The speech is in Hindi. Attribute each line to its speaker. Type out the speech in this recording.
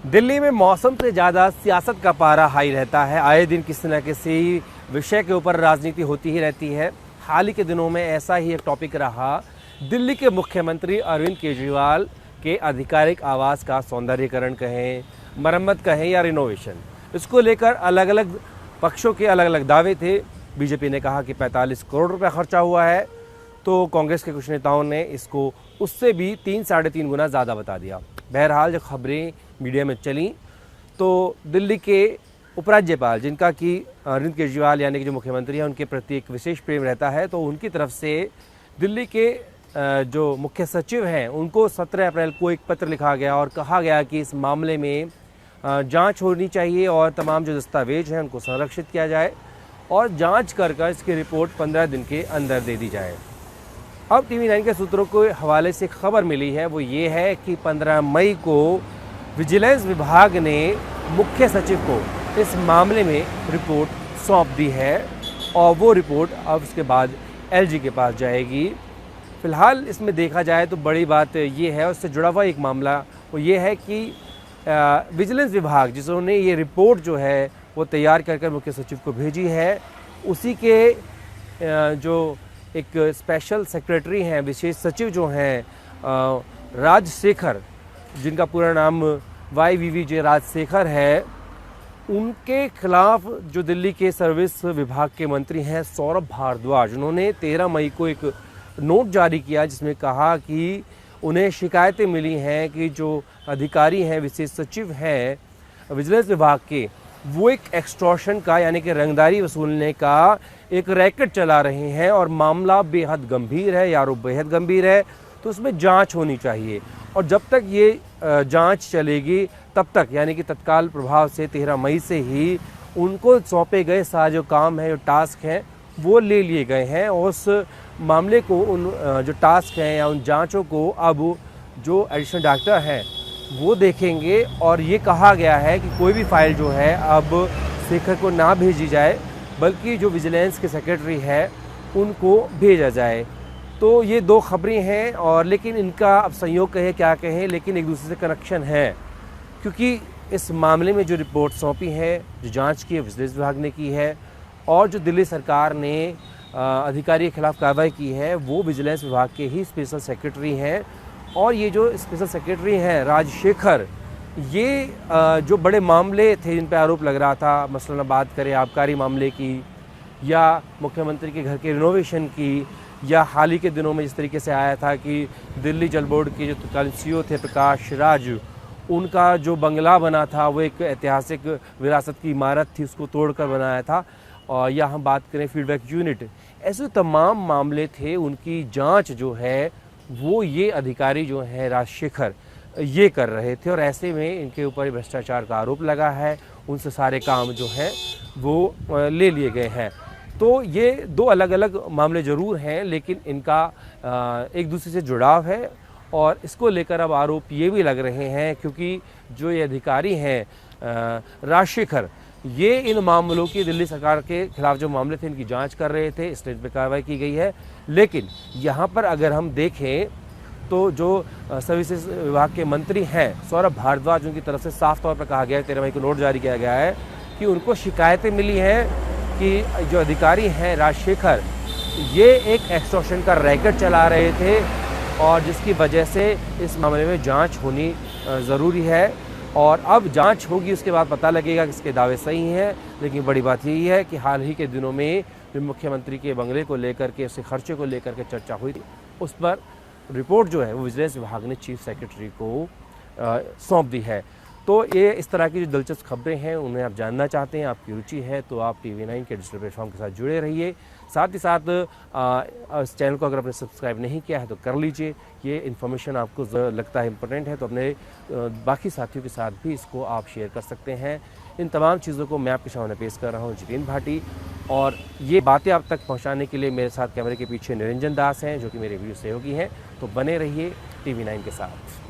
Speaker 1: दिल्ली में मौसम से ज़्यादा सियासत का पारा हाई रहता है। आए दिन किसी न किसी विषय के ऊपर राजनीति होती ही रहती है। हाल ही के दिनों में ऐसा ही एक टॉपिक रहा दिल्ली के मुख्यमंत्री अरविंद केजरीवाल के आधिकारिक आवास का सौंदर्यीकरण कहें, मरम्मत कहें या रिनोवेशन। इसको लेकर अलग अलग पक्षों के अलग अलग दावे थे। बीजेपी ने कहा कि 45 करोड़ रुपया खर्चा हुआ है, तो कांग्रेस के कुछ नेताओं ने इसको उससे भी 3-3.5 गुना ज़्यादा बता दिया। बहरहाल जब खबरें मीडिया में चली तो दिल्ली के उपराज्यपाल, जिनका कि अरविंद केजरीवाल यानी कि जो मुख्यमंत्री हैं, उनके प्रति एक विशेष प्रेम रहता है, तो उनकी तरफ से दिल्ली के जो मुख्य सचिव हैं उनको 17 अप्रैल को एक पत्र लिखा गया और कहा गया कि इस मामले में जांच होनी चाहिए और तमाम जो दस्तावेज हैं उनको संरक्षित किया जाए और जांच कर इसकी रिपोर्ट 15 दिन के अंदर दे दी जाए। अब TV9 के सूत्रों के हवाले से खबर मिली है, वो ये है कि 15 मई को विजिलेंस विभाग ने मुख्य सचिव को इस मामले में रिपोर्ट सौंप दी है और वो रिपोर्ट अब उसके बाद LG के पास जाएगी। फ़िलहाल इसमें देखा जाए तो बड़ी बात ये है, उससे जुड़ा हुआ एक मामला वो ये है कि विजिलेंस विभाग जिन्होंने ये रिपोर्ट जो है वो तैयार कर मुख्य सचिव को भेजी है, उसी के जो एक स्पेशल सेक्रेटरी हैं, विशेष सचिव जो हैं राजशेखर, जिनका पूरा नाम YVVJ राजशेखर है, उनके खिलाफ जो दिल्ली के सर्विस विभाग के मंत्री हैं सौरभ भारद्वाज, उन्होंने 13 मई को एक नोट जारी किया जिसमें कहा कि उन्हें शिकायतें मिली हैं कि जो अधिकारी हैं, विशेष सचिव हैं विजिलेंस विभाग के, वो एक एक्सटॉर्शन का यानी कि रंगदारी वसूलने का एक रैकेट चला रहे हैं और मामला बेहद गंभीर है, आरोप बेहद गंभीर है, तो उसमें जांच होनी चाहिए। और जब तक ये जांच चलेगी तब तक यानी कि तत्काल प्रभाव से 13 मई से ही उनको सौंपे गए सारा जो काम है, जो टास्क हैं, वो ले लिए गए हैं और उस मामले को, उन जो टास्क हैं या उन जांचों को अब जो एडिशनल डायरेक्टर हैं वो देखेंगे। और ये कहा गया है कि कोई भी फाइल जो है अब शेखर को ना भेजी जाए, बल्कि जो विजिलेंस के सेक्रेटरी है उनको भेजा जाए। तो ये दो खबरें हैं और लेकिन इनका अब संयोग कहें क्या कहें, लेकिन एक दूसरे से कनेक्शन है, क्योंकि इस मामले में जो रिपोर्ट सौंपी है, जो जांच की है विजिलेंस विभाग ने की है और जो दिल्ली सरकार ने अधिकारी के खिलाफ कार्रवाई की है वो विजिलेंस विभाग के ही स्पेशल सेक्रेटरी हैं। और ये जो स्पेशल सेक्रेटरी हैं राजशेखर, ये जो बड़े मामले थे जिन पर आरोप लग रहा था, मसलन बात करें आबकारी मामले की या मुख्यमंत्री के घर के रिनोवेशन की, या हाल ही के दिनों में जिस तरीके से आया था कि दिल्ली जल बोर्ड के जो तत्कालीन CEO थे प्रकाश राज, उनका जो बंगला बना था वो एक ऐतिहासिक विरासत की इमारत थी, उसको तोड़कर बनाया था। और या हम बात करें फीडबैक यूनिट, ऐसे तमाम मामले थे, उनकी जांच जो है वो ये अधिकारी जो है राजशेखर ये कर रहे थे और ऐसे में इनके ऊपर भ्रष्टाचार का आरोप लगा है, उनसे सारे काम जो हैं वो ले लिए गए हैं। तो ये दो अलग अलग मामले ज़रूर हैं, लेकिन इनका एक दूसरे से जुड़ाव है और इसको लेकर अब आरोप ये भी लग रहे हैं, क्योंकि जो ये अधिकारी हैं राजशेखर, ये इन मामलों की दिल्ली सरकार के खिलाफ जो मामले थे इनकी जांच कर रहे थे, इसलिए इन पर कार्रवाई की गई है। लेकिन यहाँ पर अगर हम देखें तो जो सर्विसेज विभाग के मंत्री हैं सौरभ भारद्वाज, उनकी तरफ से साफ तौर पर कहा गया है, 13 मई को नोट जारी किया गया है कि उनको शिकायतें मिली हैं कि जो अधिकारी हैं राजशेखर, ये एक एक्सटॉर्शन का रैकेट चला रहे थे और जिसकी वजह से इस मामले में जांच होनी ज़रूरी है। और अब जांच होगी, उसके बाद पता लगेगा कि इसके दावे सही हैं। लेकिन बड़ी बात यही है कि हाल ही के दिनों में जो मुख्यमंत्री के बंगले को लेकर के, उसके खर्चे को लेकर के चर्चा हुई थी, उस पर रिपोर्ट जो है वो विजिलेंस विभाग ने चीफ सेक्रेटरी को सौंप दी है। तो ये इस तरह की जो दिलचस्प खबरें हैं उन्हें आप जानना चाहते हैं, आपकी रुचि है, तो आप TV9 के डिजिटल प्लेटफॉर्म के साथ जुड़े रहिए। साथ ही साथ इस चैनल को अगर आपने सब्सक्राइब नहीं किया है तो कर लीजिए। ये इन्फॉर्मेशन आपको लगता है इम्पोर्टेंट है तो अपने बाकी साथियों के साथ भी इसको आप शेयर कर सकते हैं। इन तमाम चीज़ों को मैं आपके सामने पेश कर रहा हूँ जितेंद्र भाटी, और ये बातें आप तक पहुँचाने के लिए मेरे साथ कैमरे के पीछे निरंजन दास हैं, जो कि मेरे वीडियो सहयोगी हैं। तो बने रहिए TV9 के साथ।